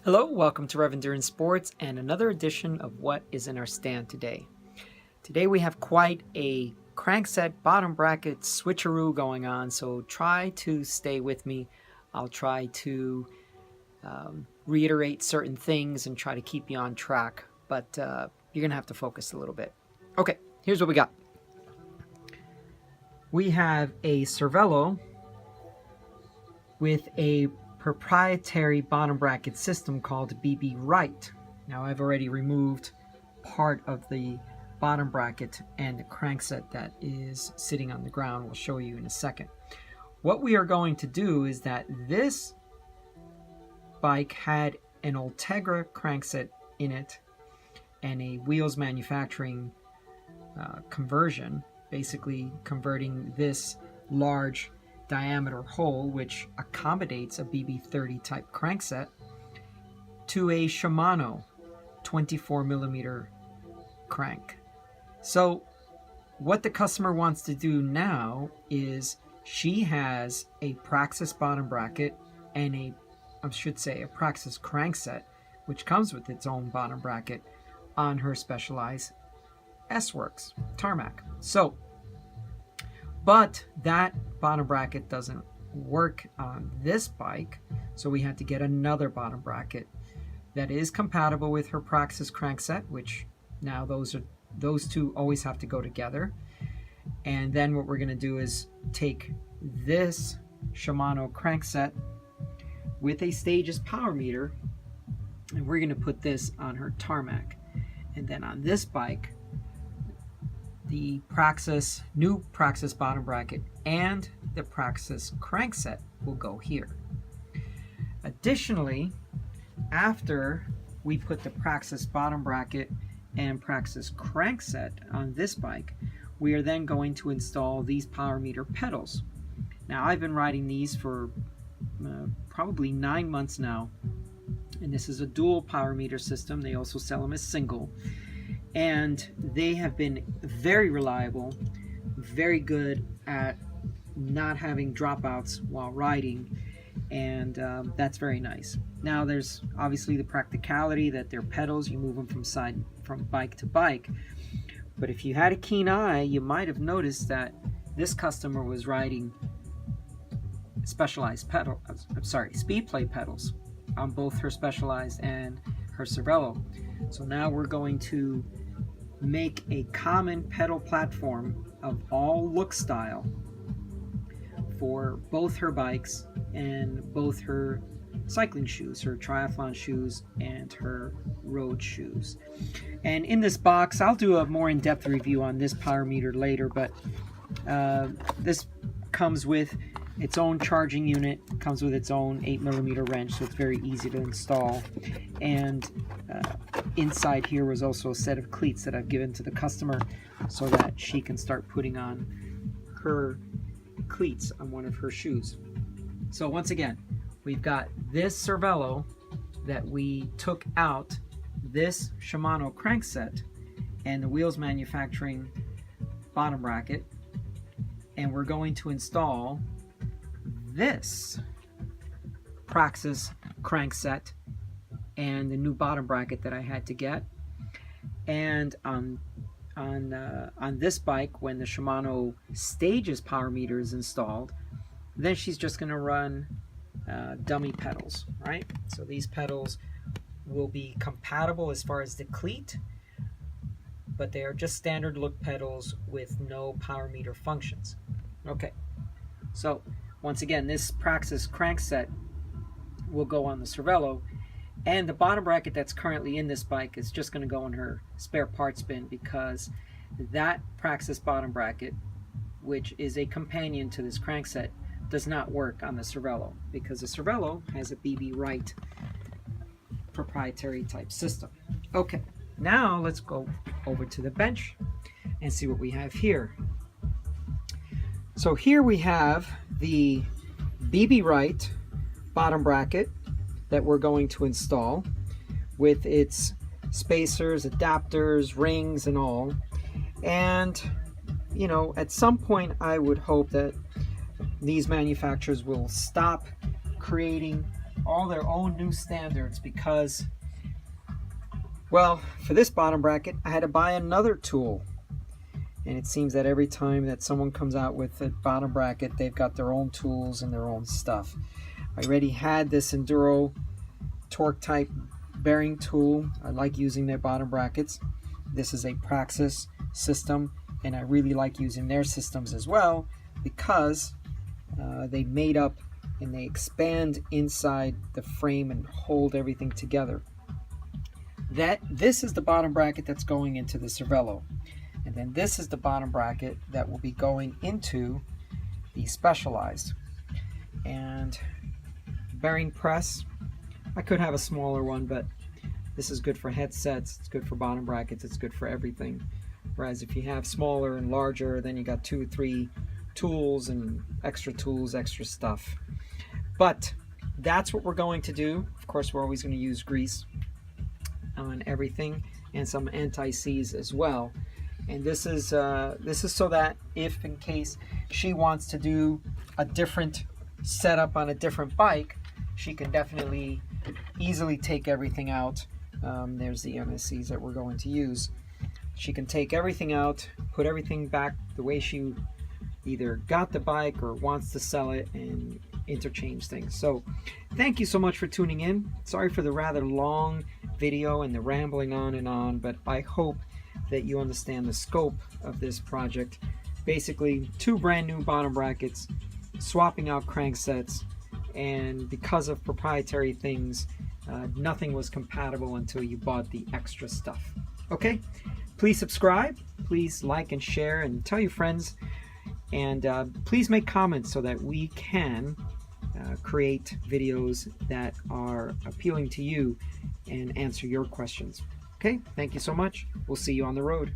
Hello, welcome to Rev Endurance Sports and another edition of what is in our stand today. Today we have quite a crankset bottom bracket switcheroo going on, so try to stay with me. I'll try to reiterate certain things and try to keep you on track, but you're going to have to focus a little bit. Okay, here's what we got. We have a Cervelo with a proprietary bottom bracket system called BB Right. Now I've already removed part of the bottom bracket and the crankset that is sitting on the ground. We'll show you in a second. What we are going to do is that this bike had an Ultegra crankset in it and a wheels manufacturing conversion, basically converting this large diameter hole, which accommodates a BB30 type crankset, to a Shimano 24 millimeter crank. So what the customer wants to do now is she has a Praxis bottom bracket and a Praxis crankset, which comes with its own bottom bracket, on her Specialized S-Works tarmac. But that bottom bracket doesn't work on this bike, so we had to get another bottom bracket that is compatible with her Praxis crankset, which now those two always have to go together. And then what we're going to do is take this Shimano crankset with a Stages power meter, and we're going to put this on her tarmac. And then on this bike, the new Praxis bottom bracket and the Praxis crankset will go here. Additionally, after we put the Praxis bottom bracket and Praxis crankset on this bike, we are then going to install these power meter pedals. Now, I've been riding these for probably 9 months now, and this is a dual power meter system. They also sell them as single. And they have been very reliable, very good at not having dropouts while riding, and that's very nice. Now there's obviously the practicality that they're pedals, you move them from bike to bike, but if you had a keen eye, you might have noticed that this customer was riding speed play pedals on both her Specialized and her Cervelo. So now we're going to make a common pedal platform of all look style for both her bikes and both her cycling shoes, her triathlon shoes and her road shoes. And in this box, I'll do a more in-depth review on this power meter later, but this comes with its own charging unit, comes with its own 8mm wrench, so it's very easy to install. And inside here was also a set of cleats that I've given to the customer so that she can start putting on her cleats on one of her shoes. So once again, we've got this Cervelo that we took out, this Shimano crankset, and the wheels manufacturing bottom bracket, and we're going to install this Praxis crankset and the new bottom bracket that I had to get. And on this bike, when the Shimano Stages power meter is installed, then she's just going to run dummy pedals, right? So these pedals will be compatible as far as the cleat, but they are just standard look pedals with no power meter functions. Okay, so once again, this Praxis crankset will go on the Cervelo, and the bottom bracket that's currently in this bike is just going to go in her spare parts bin, because that Praxis bottom bracket, which is a companion to this crankset, does not work on the Cervelo, because the Cervelo has a BB Right proprietary type system. Okay, now let's go over to the bench and see what we have here. So here we have the BB Right bottom bracket that we're going to install with its spacers, adapters, rings, and all. And, you know, at some point I would hope that these manufacturers will stop creating all their own new standards because, well, for this bottom bracket, I had to buy another tool. And it seems that every time that someone comes out with a bottom bracket, they've got their own tools and their own stuff. I already had this Enduro torque type bearing tool. I like using their bottom brackets. This is a Praxis system, and I really like using their systems as well because they made up and they expand inside the frame and hold everything together. This is the bottom bracket that's going into the Cervelo. And then this is the bottom bracket that will be going into the Specialized. And bearing press, I could have a smaller one, but this is good for headsets, it's good for bottom brackets, it's good for everything. Whereas if you have smaller and larger, then you got 2 or 3 tools and extra tools, extra stuff. But that's what we're going to do. Of course, we're always going to use grease on everything and some anti-seize as well. And this is so that if in case she wants to do a different setup on a different bike, she can definitely easily take everything out. There's the MSCs that we're going to use. She can take everything out, put everything back the way she either got the bike or wants to sell it, and interchange things. So thank you so much for tuning in. Sorry for the rather long video and the rambling on, but I hope that you understand the scope of this project. Basically 2 brand new bottom brackets, swapping out cranksets, and because of proprietary things, nothing was compatible until you bought the extra stuff. Okay, please subscribe, please like and share, and tell your friends, and please make comments so that we can create videos that are appealing to you and answer your questions. Okay, thank you so much. We'll see you on the road.